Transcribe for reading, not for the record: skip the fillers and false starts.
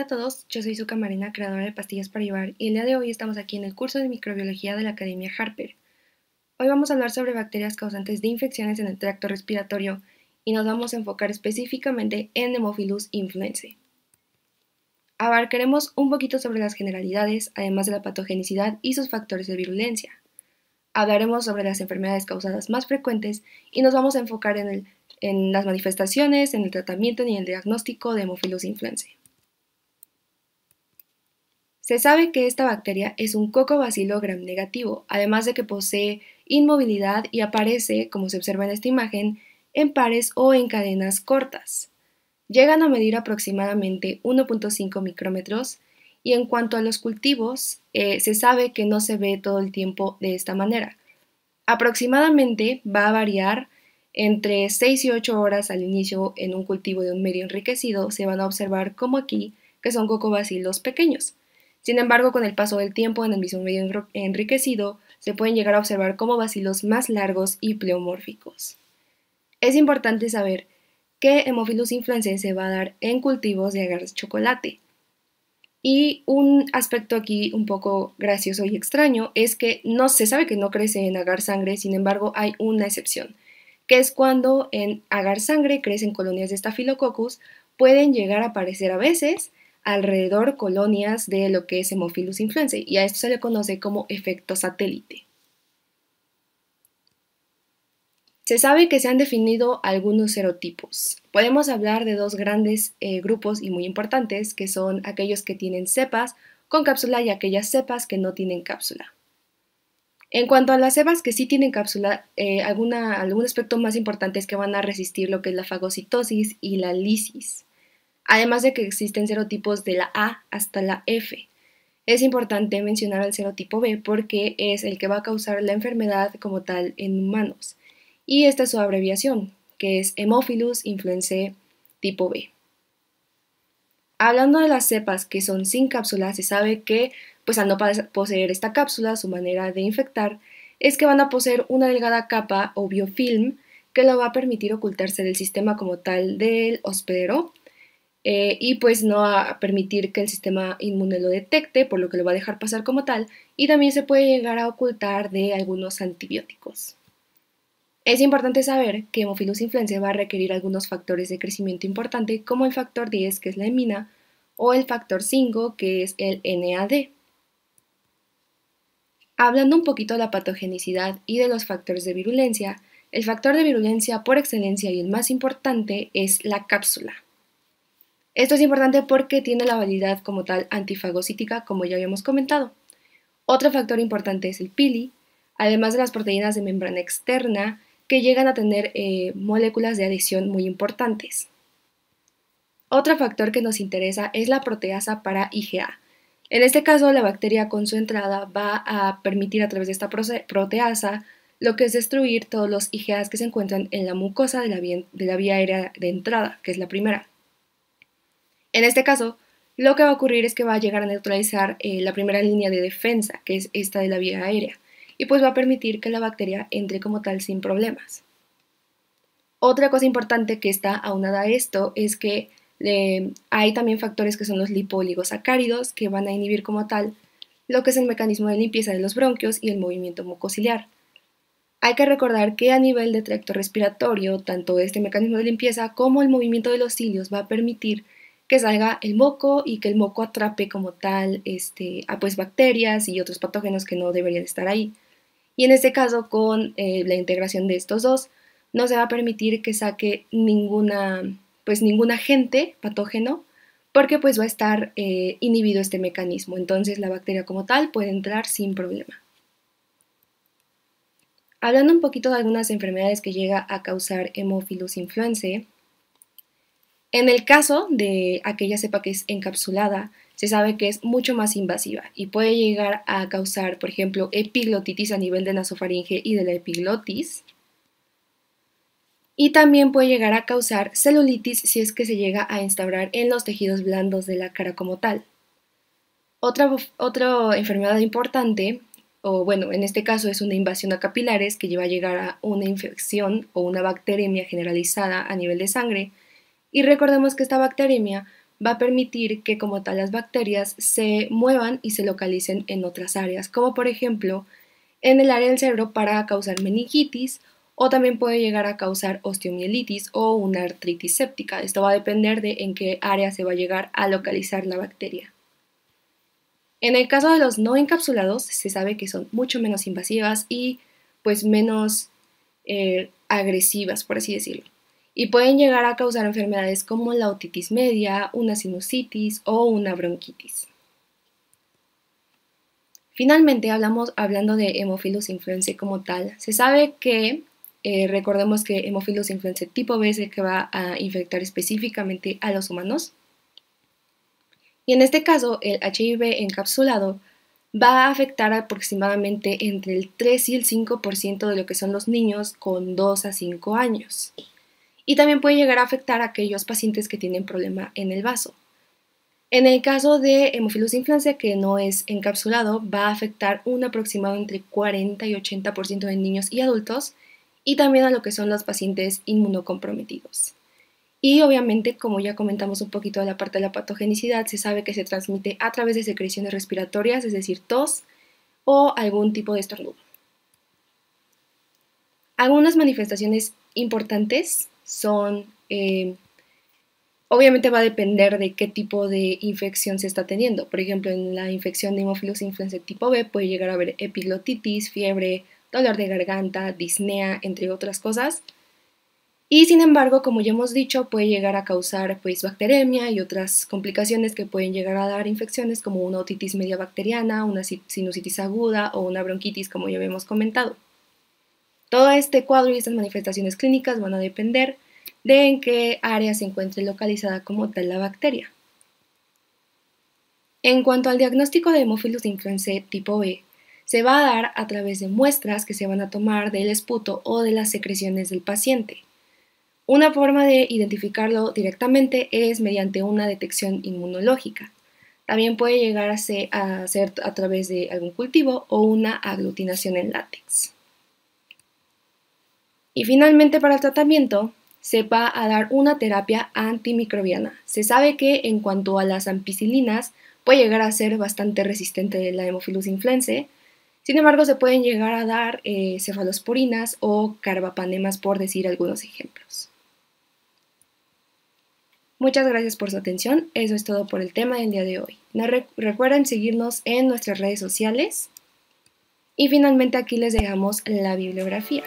todos, yo soy Zuka Marina, creadora de Pastillas para Llevar, y el día de hoy estamos aquí en el curso de microbiología de la Academia Harper. Hoy vamos a hablar sobre bacterias causantes de infecciones en el tracto respiratorio y nos vamos a enfocar específicamente en Haemophilus influenzae. Abarcaremos un poquito sobre las generalidades, además de la patogenicidad y sus factores de virulencia. Hablaremos sobre las enfermedades causadas más frecuentes y nos vamos a enfocar en las manifestaciones, en el tratamiento y en el diagnóstico de Haemophilus influenzae. Se sabe que esta bacteria es un Coccobacilo gram negativo, además de que posee inmovilidad y aparece, como se observa en esta imagen, en pares o en cadenas cortas. Llegan a medir aproximadamente 1.5 micrómetros y en cuanto a los cultivos, se sabe que no se ve todo el tiempo de esta manera. Aproximadamente va a variar entre 6 y 8 horas al inicio en un cultivo de un medio enriquecido, se van a observar como aquí, que son cocobacilos pequeños. Sin embargo, con el paso del tiempo en el mismo medio enriquecido, se pueden llegar a observar como bacilos más largos y pleomórficos. Es importante saber que Haemophilus influenzae se va a dar en cultivos de agar de chocolate. Y un aspecto aquí un poco gracioso y extraño es que no se sabe que no crece en agar sangre, sin embargo hay una excepción, que es cuando en agar sangre crecen colonias de Staphylococcus, pueden llegar a aparecer a veces alrededor colonias de lo que es Haemophilus influenzae, y a esto se le conoce como efecto satélite. Se sabe que se han definido algunos serotipos. Podemos hablar de dos grandes grupos y muy importantes, que son aquellos que tienen cepas con cápsula y aquellas cepas que no tienen cápsula. En cuanto a las cepas que sí tienen cápsula, algún aspecto más importante es que van a resistir lo que es la fagocitosis y la lisis. Además de que existen serotipos de la A hasta la F. Es importante mencionar al serotipo B porque es el que va a causar la enfermedad como tal en humanos. Y esta es su abreviación, que es Haemophilus influenzae tipo B. Hablando de las cepas que son sin cápsula, se sabe que, pues al no poseer esta cápsula, su manera de infectar es que van a poseer una delgada capa o biofilm que lo va a permitir ocultarse del sistema como tal del hospedero, y pues no va a permitir que el sistema inmune lo detecte, por lo que lo va a dejar pasar como tal, y también se puede llegar a ocultar de algunos antibióticos. Es importante saber que Haemophilus influenzae va a requerir algunos factores de crecimiento importante, como el factor 10, que es la hemina, o el factor 5, que es el NAD. Hablando un poquito de la patogenicidad y de los factores de virulencia, el factor de virulencia por excelencia y el más importante es la cápsula. Esto es importante porque tiene la validad como tal antifagocítica, como ya habíamos comentado. Otro factor importante es el pili, además de las proteínas de membrana externa que llegan a tener moléculas de adhesión muy importantes. Otro factor que nos interesa es la proteasa para IgA. En este caso, la bacteria con su entrada va a permitir a través de esta proteasa lo que es destruir todos los IgAs que se encuentran en la mucosa de la vía aérea de entrada, que es la primera. En este caso, lo que va a ocurrir es que va a llegar a neutralizar la primera línea de defensa, que es esta de la vía aérea, y pues va a permitir que la bacteria entre como tal sin problemas. Otra cosa importante que está aunada a esto es que hay también factores que son los lipoligosacáridos que van a inhibir como tal lo que es el mecanismo de limpieza de los bronquios y el movimiento mucociliar. Hay que recordar que a nivel de tracto respiratorio, tanto este mecanismo de limpieza como el movimiento de los cilios va a permitir que salga el moco y que el moco atrape como tal pues bacterias y otros patógenos que no deberían estar ahí. Y en este caso, con la integración de estos dos, no se va a permitir que saque ningún agente patógeno, porque pues va a estar inhibido este mecanismo. Entonces la bacteria como tal puede entrar sin problema. Hablando un poquito de algunas enfermedades que llega a causar Haemophilus influenzae, en el caso de aquella cepa que es encapsulada, se sabe que es mucho más invasiva y puede llegar a causar, por ejemplo, epiglotitis a nivel de nasofaringe y de la epiglotis. Y también puede llegar a causar celulitis si es que se llega a instaurar en los tejidos blandos de la cara como tal. Otra enfermedad importante, o bueno, en este caso es una invasión a capilares que lleva a llegar a una infección o una bacteremia generalizada a nivel de sangre. Y recordemos que esta bacteremia va a permitir que como tal las bacterias se muevan y se localicen en otras áreas, como por ejemplo en el área del cerebro para causar meningitis o también puede llegar a causar osteomielitis o una artritis séptica. Esto va a depender de en qué área se va a llegar a localizar la bacteria. En el caso de los no encapsulados, se sabe que son mucho menos invasivas y pues menos agresivas, por así decirlo. Y pueden llegar a causar enfermedades como la otitis media, una sinusitis o una bronquitis. Finalmente, hablando de Haemophilus influenzae como tal. Se sabe que, recordemos que Haemophilus influenzae tipo B es el que va a infectar específicamente a los humanos. Y en este caso, el HIV encapsulado va a afectar aproximadamente entre el 3 y el 5% de lo que son los niños con 2 a 5 años. Y también puede llegar a afectar a aquellos pacientes que tienen problema en el vaso. En el caso de Haemophilus influenzae, que no es encapsulado, va a afectar un aproximado entre 40 y 80% de niños y adultos, y también a lo que son los pacientes inmunocomprometidos. Y obviamente, como ya comentamos un poquito de la parte de la patogenicidad, se sabe que se transmite a través de secreciones respiratorias, es decir, tos o algún tipo de estornudo. Algunas manifestaciones importantes son, obviamente va a depender de qué tipo de infección se está teniendo. Por ejemplo, en la infección de Haemophilus influenzae tipo B puede llegar a haber epiglotitis, fiebre, dolor de garganta, disnea, entre otras cosas. Y sin embargo, como ya hemos dicho, puede llegar a causar pues bacteremia y otras complicaciones que pueden llegar a dar infecciones como una otitis media bacteriana, una sinusitis aguda o una bronquitis, como ya habíamos comentado. Todo este cuadro y estas manifestaciones clínicas van a depender de en qué área se encuentre localizada como tal la bacteria. En cuanto al diagnóstico de Haemophilus influenzae tipo B, se va a dar a través de muestras que se van a tomar del esputo o de las secreciones del paciente. Una forma de identificarlo directamente es mediante una detección inmunológica. También puede llegar a ser a través de algún cultivo o una aglutinación en látex. Y finalmente, para el tratamiento, se va a dar una terapia antimicrobiana. Se sabe que en cuanto a las ampicilinas, puede llegar a ser bastante resistente la Haemophilus influenzae. Sin embargo, se pueden llegar a dar cefalosporinas o carbapanemas, por decir algunos ejemplos. Muchas gracias por su atención. Eso es todo por el tema del día de hoy. Recuerden seguirnos en nuestras redes sociales. Y finalmente aquí les dejamos la bibliografía.